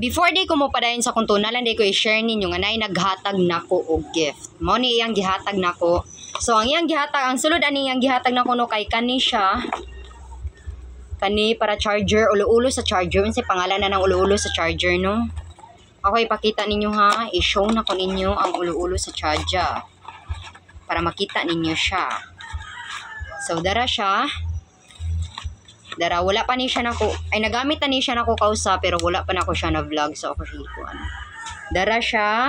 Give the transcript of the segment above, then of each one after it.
Before di ko mo padayon sa kuntunalan, di ko i-share ninyo nga nay naghatag nako og gift. Mo ni iyang gihatag nako. So ang iyang gihatag, ang sulod ani iyang gihatag nako no kay kani siya. Kani para charger, ulo-ulo sa charger. Unsay pangalan na ng ulo-ulo sa charger no? Ako ipakita ninyo ha, i-show na ko ninyo ang ulo-ulo sa charger. Para makita ninyo siya. So dara siya. Dara, wala pa ni siya nako, ay nagamit na ni siya nako kausa, pero wala pa nako siya na vlog, so ako siya ko ano. Dara siya.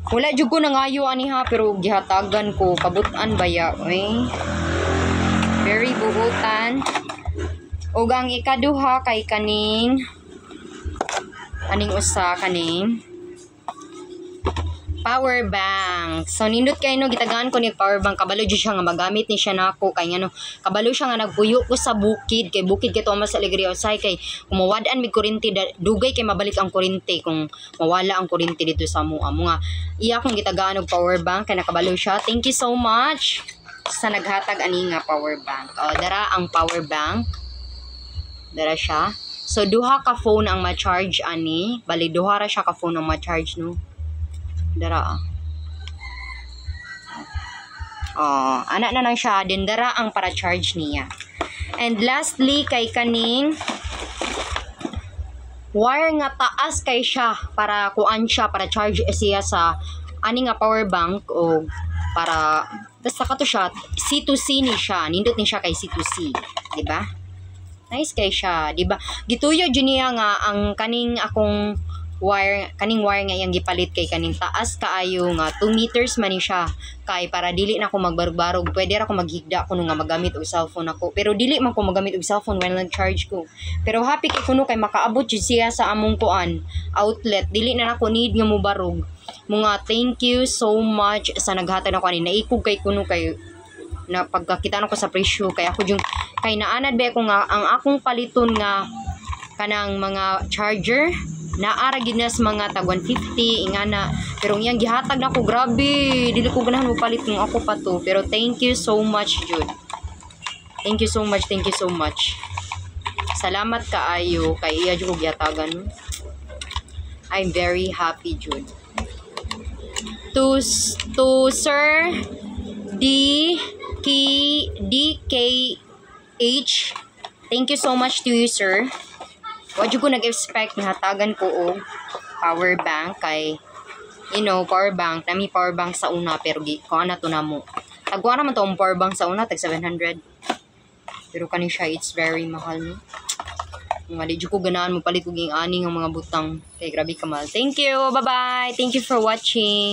Wala jud ko nangayo ani ha, pero gihatagan ko, kabutan baya, oy. Very buutan. Ug ang ikaduha kay kaning usa kaning power bank. So nindot kay no gitagaan ko ni power bank, kabalo jud siya nga magamit ni siya nako kay ngano kabalo siya nga nagpuyo ko sa bukid kay Tomas Alegria usay kay kumawad-an mig kuryente dugay kay mabalik ang kuryente kung mawala ang kuryente dito sa amuha mga iya kong gitagaan og power bank kay nakabalo siya. Thank you so much sa naghatag ani nga power bank. Dara ang power bank. Dara siya. So duha ka phone ang ma-charge ani, bali duha ra siya ka phone ang ma-charge no. Dara. Ana na lang siya. Din dara ang para charge niya. And lastly, kay kaning wire nga taas kay siya para kuan siya para charge siya sa ani nga power bank o para basta kato siya C2C ni siya. Nindot ni siya kay C2C, di ba? Nice kay siya, di ba? Gituyo jud niya nga ang kaning akong wire nga iyang gipalit kay kaning taas kaayo nga 2 meters man ni siya kay para dili na ko magbarog-barog, pwede ra ko maghigda kuno nga magamit og cellphone ako, pero dili man ko magamit og cellphone when nag-charge ko. Pero happy kay kuno kay makaabot jud siya sa among kuan outlet, dili na nako need nga mo barog. Mga thank you so much sa naghatag nako ani, naikog kay kuno kay na pagkakita nako sa presyo kay ako jung kay naanad ba ko nga ang akong paliton nga kanang mga charger naara gid na sa mga tag 150 ingana, pero iyang gihatag nako grabe dili ko ganahan mo palit ng ako pa to, pero thank you so much jud. Thank you so much. Salamat kaayo kay iya jud ko gihatagan. I'm very happy jud. To Sir DKH, thank you so much to you sir. Wad ko nag-expect na hatagan ko og power bank kay power bank nami power bank sa una pero ko ana to namo. Tagwa naman to ang power bank sa una tag 700. Pero kani siya it's very mahal no. Nga di ko ganahan mo palit og ani nga mga butang kay grabe kamal. Thank you. Bye-bye. Thank you for watching.